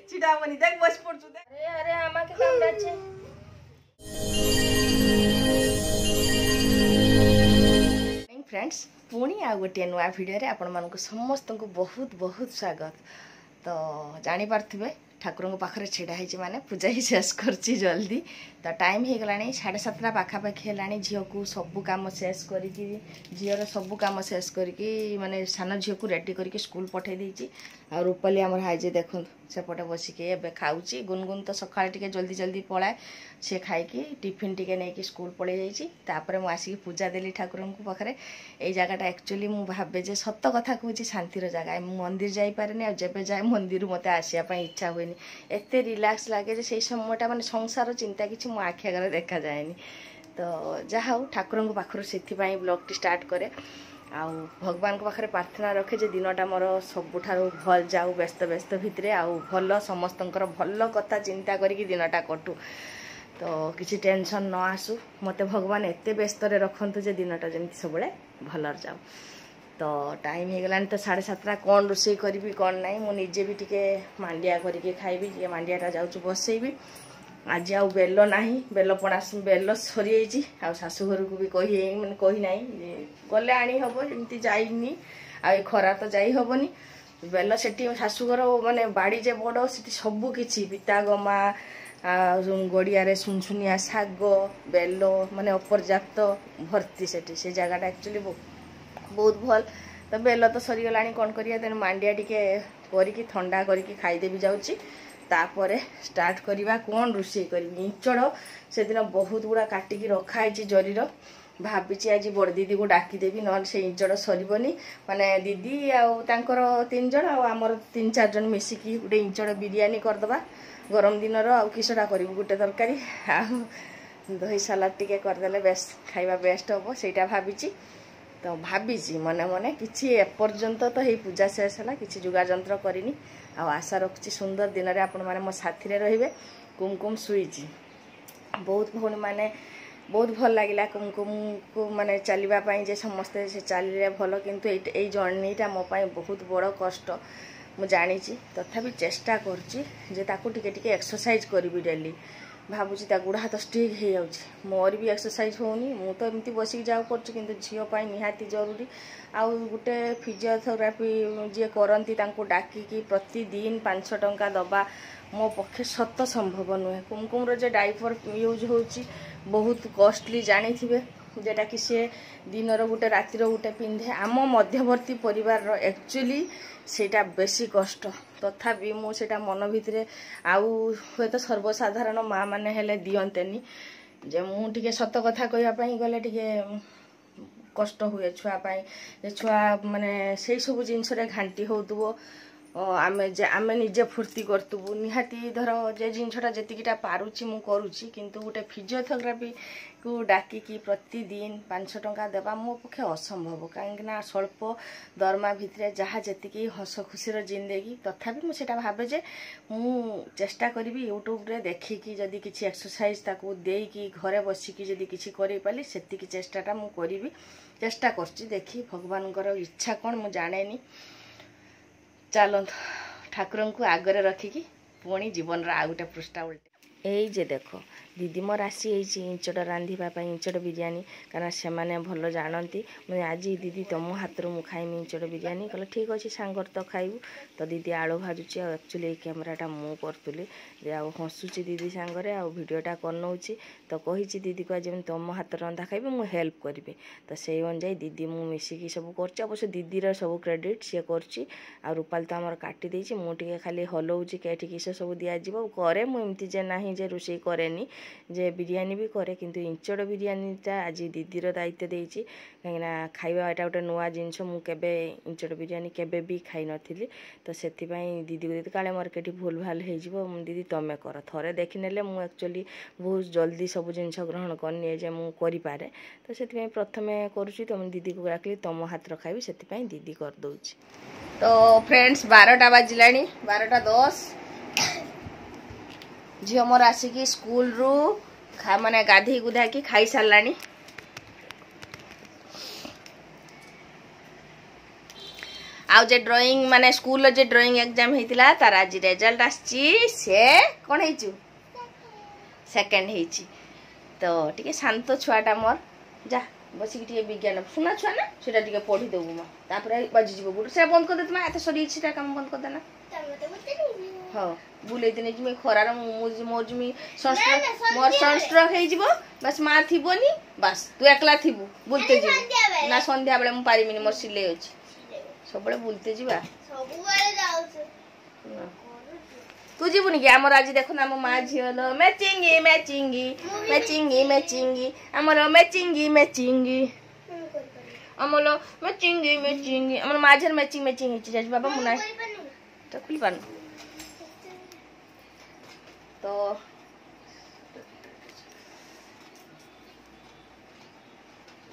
चिड़ा बनी देख बस पड़छु देख अरे अरे आमा के कामराचे फ्रेंड्स पुणी आ गोटे नुआ भिडियो रे आपण मानक समस्त को बहुत बहुत स्वागत। तो जानी पार्थिबे ठाकुर पाखे छिड़ा है माने पूजा ही शेष करची जल्दी। तो टाइम हो गला 7:30 पाखापाखि है झील को सबू कम शेष करके झीर सबू कम शेष करके माने सान झील को रेडी करके स्कूल पठे देती। आ रूपाली आमर हाइजे देखो सेपटे बसिके एबे खाऊची। गुनगुन तो सकाଳେ टिके जल्दी जल्दी पलाए से खाई टिफिन टिके नहीं स्कूल पड़े जापर मुझे आसिक पूजा देली ठाकुर पाखे। ये जगटा एक्चुअली मुझे भावे जे सत कथा कहूँ शांतिर जगह मंदिर जापे जब जाए मंदिर मत आसापी इच्छा हुए एत रिलैक्स लगे से समयटा माने संसार चिंता किसी मो आखि आगे देखा जाए। तो जहा हो ठाकुर पाखर से ब्लॉग टी स्टार्ट करे आउ भगवान पाखे प्रार्थना रखे जे दिनटा मोर सबुठारु भल जाऊ व्यस्त व्यस्त भितरे आउ भल समस्तंकर भल कथा चिंता करिकी दिनटा कटू। तो किसी टेंशन न आसू मते भगवान एते व्यस्त रखंतु जे दिनटा जमती सब भल जाऊ। तो टाइम हो गलानी तो 7:30 कौन रोषे करी कौन ना मुझे भी टिके मांडिया करके खाइबी टे मांडियाटा जाऊँ बसैबी। आज आउ बेल ना बेल पणा बेल सरी जाइए शाशु घर को भी कही मैंने कही ना गले आनी हम एमती जाइनी आ खरा तो जाई हबनी बेल से शाशुघर माने बाड़ी जे बड़ से सबू किछि पिता गमा गड़िया सुनसुनिया शाग बेल माने अपर्याप्त भर्ती से जगहटा एक्चुअली बहुत भल। तो बेल तो सरीगला कौन करिया तेन मांडिया टिके करके ठंडा करके खाईदेवी जाऊँगी। तापर स्टार्ट करवा कौन रोषे करी इंचड़ से दिन बहुत गुड़ा काटिकी रखाई जरीर भावी आज बड़ दीदी को डाकीदेवी ना से इंचड़ सरबनी माने दीदी आर 3 जन आमर 3-4 जन मिसिकी गोटे इंचड़ बिरियानी करदे गरम दिन किसटा कर गोटे तरकारी दही सलाद टिके करदे बेस्ट खाइबा बेस्ट हम सेटा भावी। तो भावी मने मने किसी एपर्यंत तो ये पूजा शेष है किसी जुगा जंत्र करनी आशा रखुची सुंदर दिन में आपण मैंने मो साथी रे कुमकुम सुईची बहुत भौणी मैंने बहुत भल लगे कुमकुम को माने चलवाई जे समस्ते से चलिए भल किंतु ये जर्नीटा मो बहुत बड़ कष्ट मुझे जानी तथापि चेष्टा कर एक्सरसाइज करी डेली भावुची गुड़ा हाथ स्टिक हो जाऊँगी मोर भी एक्सरसाइज होनी मु तो एमती बसिक जाऊ कर झीपाई निहाती जरूरी आउ गोटे फिजियोथेरापी जी करती डाकिकी प्रतिदिन 500 टंका दबा मो पक्षे सत संभव नुहे। कुमकुम जे डाइपर यूज होची बहुत कॉस्टली जानी थे जेटा कि सी दिन गोटे रातिर गोटे पिंधे आम मध्यवर्ती परिवार एक्चुअली सेटा बेसी कष्ट तथापि मुझे मन भितर आउ हे तो सर्वसाधारण माँ मैंने हेले दियंतेनी जे मुझे सत कथा कहवाई गले टिके कष्ट हुए छुआपाई छुआ माने से सब जिनस घांटी हो आमे निजे फूर्ति करतुबु निहाती धर जे जिनसटा जीटा पारुची मु करुची किंतु गोटे फिजियोथेरापी को डाकिकी प्रतिदिन 500 टंका देवा मो पक्षे असंभव कहीं स्वल्प दरमा भितर जहाँ जी हस खुशी जिंदगी। तथापि मुझे भावे जे मु चेष्टा करी यूट्यूब रे देखिकी जदि किसी एक्सरसाइज ताकू देकी घरे बसिकी जदि किसी करें पाली से चेष्टाटा मु करी चेष्टा करची देखी भगवान इच्छा कौन मु जाने। चलो ठाकुर को आगरे रखिकी पुणी जीवन रा आउ गोटे पृष्ठा उल्टे यही जे देख दीदी मोर आसी इंचड़ रांधापी इंचड़ बिरियानी कारण से मैंने भल जानती मैं आज दीदी तुम हाथ में खाइमी इंचड़ बिरियानी कहले ठीक अच्छे सांगर तो खाइबू। तो दीदी आलू भाजुची एक्चुअली कैमेराटा मु करी हसुची दीदी सांगरे भिडटा करनौची तो कही दीदी को आज तुम हाथ रंधा खाइबी मु हेल्प करी। तो से अनुजाई दीदी मु मिसिकी सब कर अवश्य दीदीर सब क्रेडिट सी कर रूपाल तो आमर काटी देछि मुझे खाली हलाऊँगी कहीं किस सब दिज्व कै मुझे जे ना जे रोषे कैनि जे बिरियानी भी करे किंतु इंचड़ बिरियानीटा आज दीदीर दायित्व देछि कहीं खाइबा एटा गोटे नुआ जिनस मुझे इंचड़ बिरियानी केबे भी खाई नथिली। तो से दीदी को काले मार्केट भूल भाल हो दीदी तमें कर थरे देखने मुझे एक्चुअली बहुत जल्दी सब जिनस ग्रहण करनी जे मुझे करे। तो से प्रथम करुँची तुम दीदी को डाकली तुम हाथ खाइबी से दीदी कर दौची। तो फ्रेंड्स 12टा बाजिला 12:10 झील मोर आसिकी स्कूल रू माने गाधी गुधा की खाई सारानी आउ जे ड्राइंग माने स्कूल जे ड्राइंग एग्जाम हेतिला तार आज रिजल्ट आछि से कोन हेचु सेकंड हेची तो टिके शांत छुआटा मोर जा बसी टिके विज्ञान सुना छुआ ना सेटा टिके पढी देबु म तापरे बजि जीव गुड से बंद कर दे तुम एते सरी छिटा काम बंद कर देना हां बुले दिने जिमे खरार मोर जिमी सनस्ट्रोक मोर सनस्ट्रोक हे जीव बस मा थिबोनी बस तू एकला थिबु बुलते जी ना संध्या बेले म पारिमिनी मोर सिले अछि सब बेले बुलते जीवा सब बेले जाउ तू जीवनी कि आमर आज देखो ना मो माँ झील मैचिंगी मैचिंगी मैचिंगी मैचिंगी आमर मैचिंगी मैचिंगी आमर मैचिंगी मैचिंगी आमर माझर मैचिंग मैचिंग हिची जाज बाबा मुना तो खुली पान तो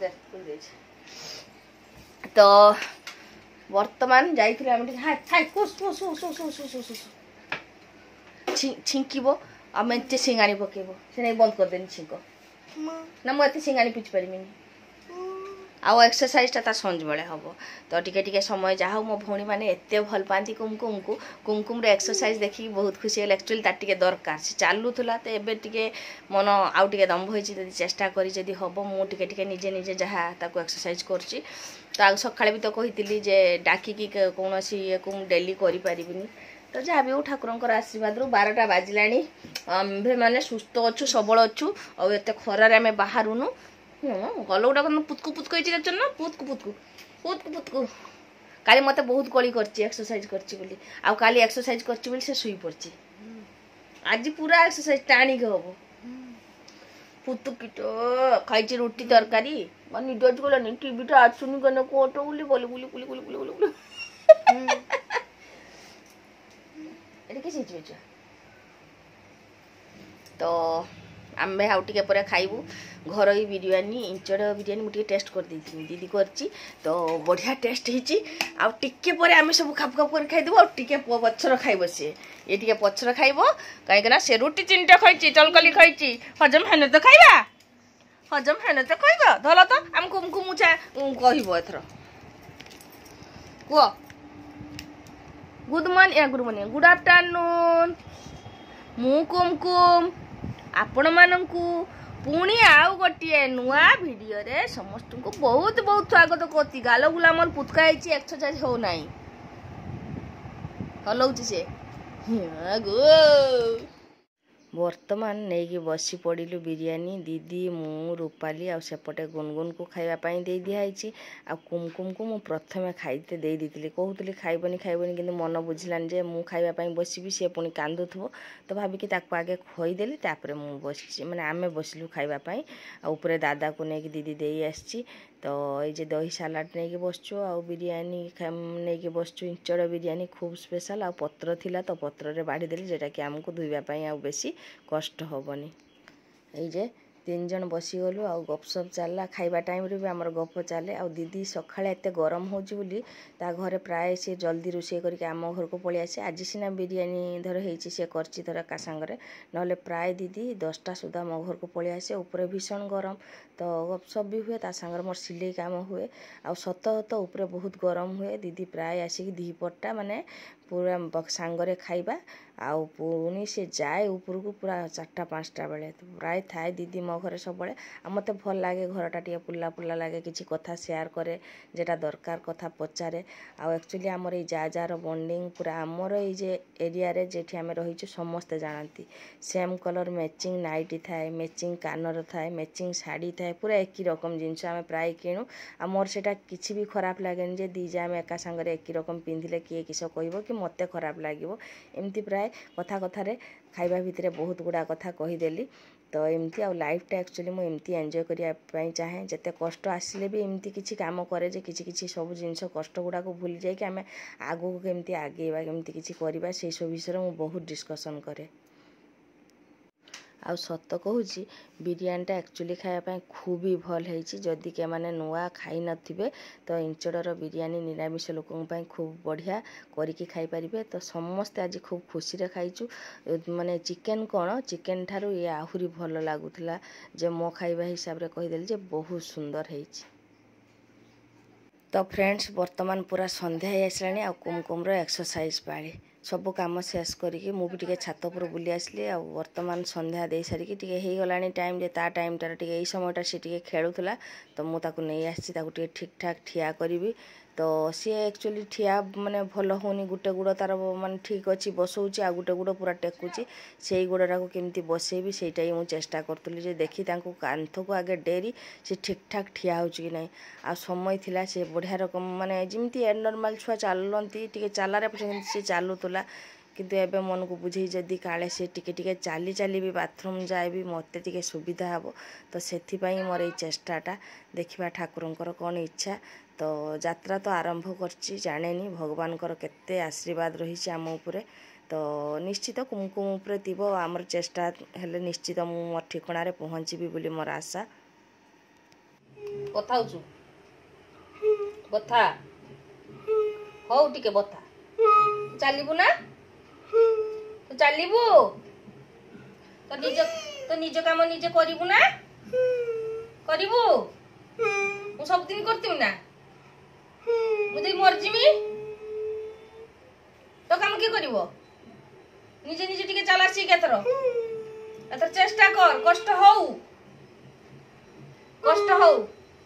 देख खुल दे तो वर्तमान जाइथिले हम हाय हाय कुस कुस कुस कुस कुस कुस छिंकिबो आ मेंचे सिंगाणी पकेबो से नहीं बंद कर देनी छिंको ना मो एते सिंगाणी पिच परिमिनी आउ एक्सरसाइज ता संज बेले हबो तो टिके टिके समय जा मो भौणी माने एते भल पांती कुमकुम को कुमकुम रे एक्सरसाइज देखि बहुत खुशी है एक्चुअली ता टिके दरकार से चालुथुला तो एबे टिके मन आउ टिके दम होइची जदी चेष्टा करी जदी हबो मो टिके टिके निजे निजे जहा ताको एक्सरसाइज करची तो आग सखाळे भी तो कहितली जे डाकी की कोनोसी ये कुम डेली करि परिबिनी तो जहाँ भी ठाकुर आशीर्वाद रु 12टा बाजिलाणी आम्भे माने सुस्थ अच्छु सबल अच्छु और एत खरारे आम बाहरुनु गल गुटा पुतकु पुतकु ना पुतकु पुतकु पुतकु पुतकु काली मत बहुत कली करची एक्सरसाइज करची बोली आ काली एक्सरसाइज करची बोली से सुई पड़ची आज पूरा एक्सरसाइज टाणी के हबो पुतुकिटो खाइची रोटी तरकारी माने निडज गलनी टीवीटा आछुनी गने कोटो बोली बोली बोली बोली बोली बोली बोली तो आम्बे आउ टिके परे खाइबू घर बिरयानी इंचड़ बिरयानी मुझे टेस्ट कर देती दीदी करची तो बढ़िया टेस्ट होची आ टिके परे आमे सब खाप खाप कर खाइदेबो आ टिके पछर खाइबो से ये टिके पछर खाइबो काहे ना से रोटी चिंटा खाइची चलकली खाइची हजम हेने तो खाइबा हजम हेने तो खाइबा धला तो हम कुमकुम मुछा कहिबो एथरो को गुड मॉर्निंग गुड आफ्टरनून मु कुमकुम आपण मानंकु पुणी आउ गोटे नुआ वीडियो रे समस्त को बहुत बहुत स्वागत करती गाल गुला मोर पुतका होइची एक्सरसाइज हो नाही हलौची से गो वर्तमान नहीं कि बसी पड़िलु बिरयानी दीदी मु रूपाली आ सेपटे गुनगुन को खाइबा दे दिखाई आ कुमकुम को मु प्रथमे खाइते दे दीतिली कहूतली खाइबनी खाइबनी किंतु मन बुझिलान जे मु खाइबा बसबी से पुणी कांदुथबो तो भाविकी ताको आगे खोईदेली तापर मु बसची माने आमे बसलु खाइबा आ ऊपर दादा को नेकी दीदी देई आसची तो ये दही सालाड नहीं कि बसचु आ बिरयानी नहीं कि बसचु इंचड़ बिरयानी खूब स्पेशल आ पत्र थिला तो पत्र रे बाढ़ी देली जेटा कि हमको धुइबा आ बेसी कष्ट होबनी ए जे 3 जन बसी गलु आ गपसप चलला खाइबा टाइम रे भी हमर गप चले आ दीदी सखाळे एते गरम होची बोली ता घरे प्राय से जल्दी रोषे करके आम घर को पळि आसे आज सिना बिरयानी धर हेची से करची धर का संगरे नले प्राय दीदी 10टा सुधा मो घर को पळि आसे ऊपर भीषण गरम तो गपसप भी हुए ता संगर मोर सिलाई काम हुए आ सत तो ऊपर बहुत गरम हुए दीदी प्राय आसी दीपटा माने पूरा सांगरे खाइबा आउ पुणी से जाए ऊपर को पूरा 4टा 5टा बेले तो प्राय थाए दीदी मो घरे सब बेले आ मते भल लागे घरटा टिके पुल्ला पुल्ला लागे किछि कथा शेयर करे जेटा दरकार कथा पचारे आ एक्चुअली हमर ए जार बॉन्डिंग पूरा हमर ए जे एरिया रे जेठी हमें रहिछु समस्त जानती सेम कलर मैचिंग नाइटी थाए मैचिंग कानर थाए मैचिंग साड़ी थाए पूरा एक ही रकम जिनस आम प्राय किणु आ मोर सेटा किछि भी खराब लागेनि जे दीजा आम एका संगे एक ही रकम पिंधिले किए किस कहबो कि मते खराब लागिवो एमती प्राय कथा कथा रे खाइबा भितरे बहुत गुड़ा कथा कहीदेली तो एमती आ लाइफटा एक्चुअली मुझे एमती एंजॉय करने चाहे जिते कष्ट आसिले भी एमती किसी काम करे जे किसी सब जिनस कष्ट गुड़ा को भूली जाए कि आम आगू केमती आगेबा केमती किसी करबा से सब विषय में बहुत डिस्कसन करे आ सत कहूँ बिरयानीटा एक्चुअली खायापी खूब ही भल होती जदि के माने नुआ खाई नथिबे तो इंचड़र बिरयानी निरामिष लोकों खूब बढ़िया करिकी खाई पारिबे तो समस्ते आज खूब खुशी रे खाइचु माने चिकेन कौन चिकेन ठारू ये आहुरी भल लागुला जे मो खाइबा हिसाब रे कहीदेली जे बहुत सुंदर होइछि तो फ्रेंड्स वर्तमान पूरा संध्या हो आसला आ कुमकुम एक्सरसाइज पाली सब कम शेष करके मुझे टे छात पर बुली आसली आ वर्तमान संध्या दे सारिकी टे हो गला टाइम जे ता टाइम टार टे यही समयटा सी टे खेलुला तो मुझे नहीं आसी ठीक ठाक ठिया करी तो सी एक्चुअली ठिया माने भल होनी गोटे गुड़ तार माने ठीक अच्छी बसौची आ गोटे गुड़ पूरा टेकुची से गुड़ा को केमती बसैबी सेटा ही मुझे चेष्टा करी देखी कांथ को आगे डेरी से ठीक ठाक ठिया हो कि ना आ समय थिला से बढ़िया रकम माने जमी नॉर्मल छुआ चलती टे चलारे से चलुला किंतु एबे मन को बुझे जदि काले से टिके चाली चाली भी बाथरूम जाए भी मत टे सुविधा हे तो से मोर ये चेष्टाटा देखा ठाकुरंकर कौन इच्छा तो यात्रा तो आरंभ करछि जाने भगवान केते आशीर्वाद रही आम उपरे तो निश्चित कुमकुम उपरे थी आमर चेष्टा हेले निश्चित मु मोर ठिकाना पहुँचबी बोली मोर आशा बता बता हौ टिके बता चलबू ना तो चलबू तो निज काम निजे करू ना करू मु सब दिन करती ना मुझे मरजिमी तो काम किए कर निजे निजे टिके चला सीख एथर चेष्टा कर कष्ट हो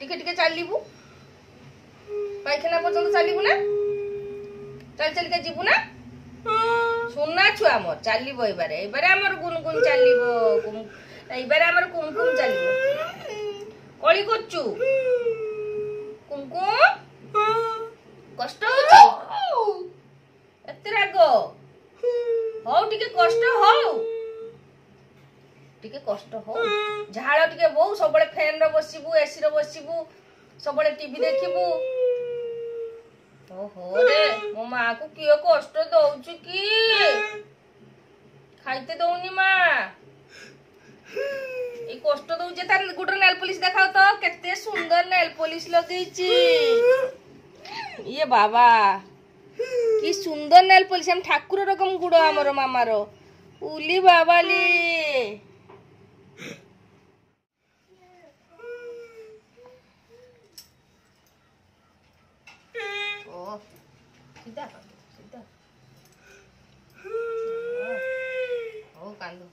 टिके टिके चलबू पायखाना पर्यंत चलबू ना चल चल के जीवू ना सुनना छुआ मोर चलब एबारे आमर गुनगुन चलब एबारे आमर कुमकुम चलब कली करचु कुमकुम कष्ट एते राग हौ टिके कष्ट हो झाड़ टिके बहु सब फैन रो बसिबू एसी रो बसिबू सब टीवी देखिबू ओहो रे मो माँ को किए कष्ट दौच कि खाइते दौनी माँ ये कष्ट दौचे तार गुडर नेल पॉलिश देखाओ तो केते सुंदर नेल पॉलिश लगेची ये बाबा कि सुंदर नेल पॉलिश हम ठाकुर रकम गुड़ आमर मामार उली बाबाली ओ सीधा सीधा ओ कांदो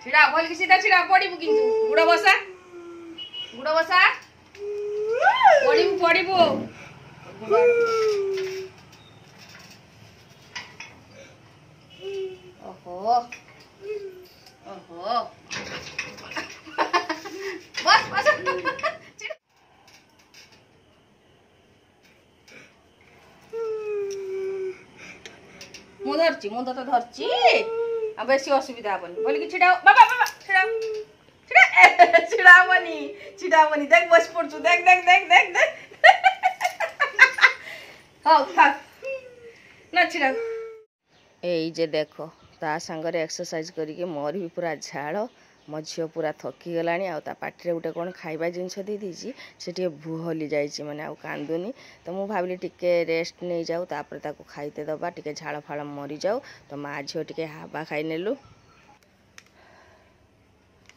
छिड़ा बोल कि सीधा छिड़ा पड़ीबू किंतु गुड़ बसा पड़ीबू ओहो ओहो बस मुझे तो धरची आ बेसी असुविधा हेनी बोल कि छिड़ा बाबा बाबा छिड़ा देख बस पड़छु देख हाँ थाक ना छिड़ा ए जे देखो ता सांगरे एक्सरसाइज करके मोर भी पूरा झाड़ मो झील पूरा थकी गला आ पाटे गोटे कौन खाइबा जिनस दे दीची से टे भूहली जाइए मैंने आउ कांदुनी तो मुझे भाविली टिके रेस्ट नहीं जाऊ तापर ताको खाइते दबा टिके झाड़ फाड़ मरी जाऊ तो माँ झील टिके हाबा खाई नेलु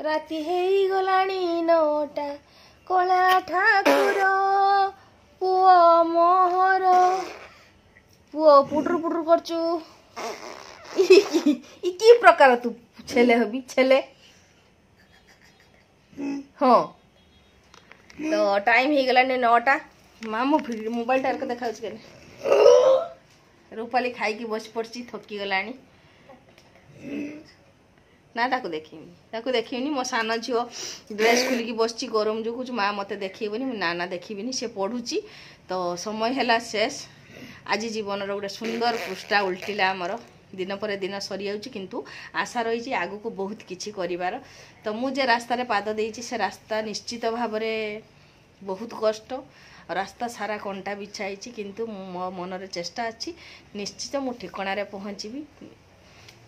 राति हेई गलानी 9टा कला ठाकुर पुओ मोहर पुओ पुटुर पुटुर करचु ई प्रकार तू छेले हबी छेले हाँ तो टाइम हो गला 9टा माँ मो मोबाइल टार को देखा रूपाली खाई बस पड़ी थकी गला ना देखनी मो सान झील ड्रेस खोलिकी बस गरम जो कुछ माँ मत देखनी ना देखी से पढ़ुची तो समय है शेष आज जीवन गोटे सुंदर पृष्ठा उल्टिला आमर दिन पर दिन सरी जाऊँगी किंतु आशा रही आगु को बहुत किछि करिवार तो मुझे रास्तार पाद देइछि से रास्ता निश्चित भाव बहुत कष्ट रास्ता सारा कंटा बिछाई किंतु मो मनर चेष्टा अच्छी निश्चित मु ठिकाना पहुँचबी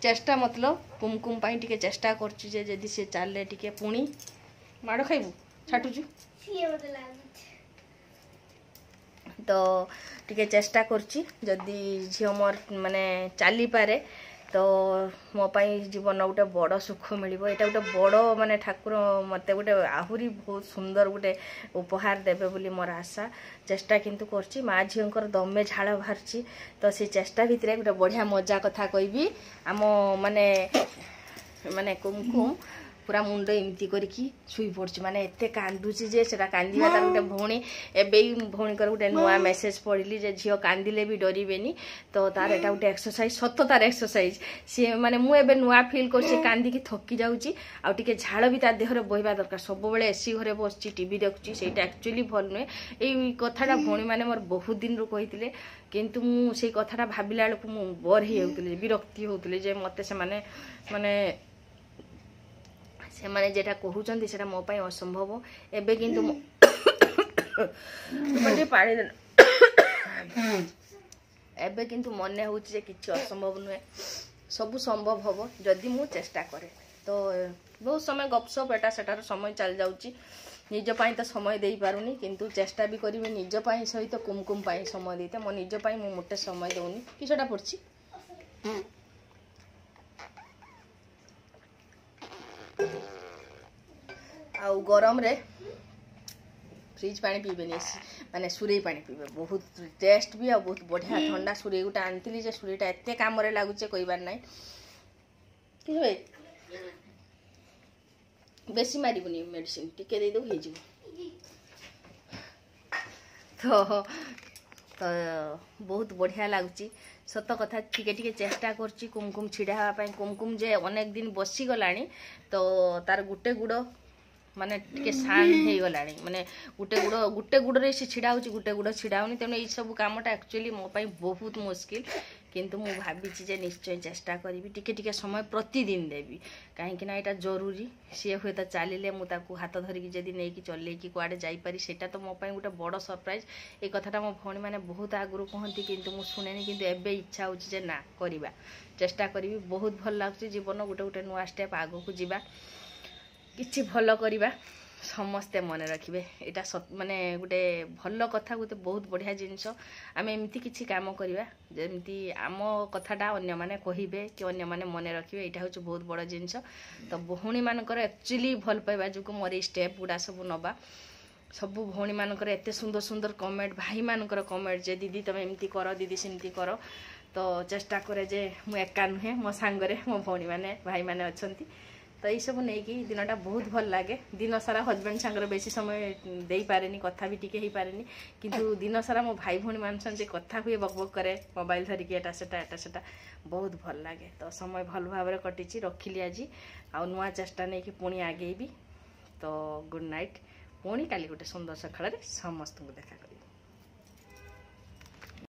चेष्टा मतलब कुमकुम पाई टिके चेष्टा करछु जे जदि से चाले टिके पुणी माड़ खाइबू छाटुचु तो टिके चेष्टा करछि जदि झियो मोर माने चली पारे तो मो पाई जीवन गोटे बड़ सुख मिल एटा गोटे बड़ माने ठाकुर मत गोटे आहुरी बहुत सुंदर गोटे उपहार देवे बोली मोर आशा चेष्टा किंतु करछि माँ झीर दमे झाड़ बाहर तो से चेष्टा भितर गोटे बढ़िया मजा कथा कहबी आम माने माने कुमकुम पूरा मुंड एमती करके शुई पड़ी माने एते कांदुची जे सेटा कांदिबा तार गोटे भौणी एबे भौणी कर गोटे नुआ मेसेज पढ़िली जे झियो कांदिले भी डरिबेनी तो तार एटा गोटे एक्सरसाइज सत तार एक्सरसाइज सी माने मु एबे नुआ फील करछि कांदी की थकी जाउची आ टिके झाड़ भी तार देहरे बहिबा दरकार सब बेले एसी घरे बसची टीवी देखुची सेटा एक्चुअली भल नुहे एई कथाटा भौणी माने मोर बहुत दिन रो कहितिले किंतु मु सेई कथाटा भाबिला बेलकु मु बोर हे होउतिले विरक्ति होउतिले जे मते से माने से माने जेटा कहउचंती सेटा मो पई असंभव एबे किंतु मते पाड़ी दे एबे किंतु मने होउची जे किछि असंभव नुहे सब संभव हबो जदि मु चेष्टा करे तो बहुत समय गपसप एटा सेटार समय चल जाउची निज पाई तो समय देई पारुनी किंतु चेष्टा भी करिवे निज पाई सहित कुमकुम पाई समय देते मो निज पाई मु मोटे समय दउनी कि सेटा पड़छि आउ गरम रे फ्रिज पानी पीबे नहीं माने सुरई पानी पीबे बहुत टेस्ट भी आ बहुत बढ़िया ठंडा सुरई गोटे आनती जे सुरईटा एते काम रे लागुचे कहबार नाही कि होय बेसी मारिबुनी मेडिसिन टिके दे दो हे जिवो तो बहुत बढ़िया लागुची सत कथा टिके टिके चेष्टा करची कुमकुम छिड़ा हवा पई कुमकुम जे अनेक दिन बसी गलानी तो तार गुटे गुड़ माने टिके शान हे गलानी माने गुटे गुड़ रे से छिड़ा होची गुटे गुड़ छिड़ा होनी तेनो ई सब कामटा एक्चुअली मो पई बहुत मुश्किल किंतु मु भाबिची जे निश्चय चेष्टा करिवि टिके टिके समय प्रतिदिन देवी काहे कि ना एटा जरूरी सी हुए तो चलिले मु ताकू हाथ धरिकी जदि नेकी चले कि कुआडे जाई पारी सेटा तो मो पई गोटे बड़ सरप्राइज ए कथाटा मो भौणी माने बहुत आगुरु कहंती किंतु मु सुनेनी किंतु एबे इच्छा होची जे ना करिबा चेष्टा करिवि बहुत भल लागुची जीवन गोटे गोटे नुआ स्टेप आगो को जिबा किछि भल करिबा समस्ते मन रखिए यहाँ माने गोटे भल कथा गोटे बहुत बढ़िया जिनस आम एमती किसी काम करवा जमी आम कथाटा अन्य माने कहिबे कि अन्य माने मन रखिए यहाँ हूँ बहुत बड़ जिनस तो भौणी मानकर एक्चुअली भल पाइबा जो मोर स्टेप गुड़ा सब नवा सब भौणी मानकर एत सुंदर सुंदर कमेंट भाई मानकर कमेंट जे दीदी तुम एमती कर दीदी सेमती कर तो चेष्टा करे जे मु एका नुहे मो सांगरे मो भौणी माने भाई माने अछंती तो ये सब नहीं कि दिनटा बहुत भल लगे दिन सारा हजबैंड सांगर बेसी समय दे पारे कथा भी टिके पारे किंतु दिन सारा मो भाई भौणी मान जे कथा हुए बक बक करे मोबाइल धरिकी एटा सेटा बहुत भल लगे तो समय भल भाव कटिची रखिली आज आ नुआ चेष्टा नहीं कि पुणी आगेबी तो गुड नाइट पुणी काली गोटे सुंदर सकाळ समस्त देखा कर।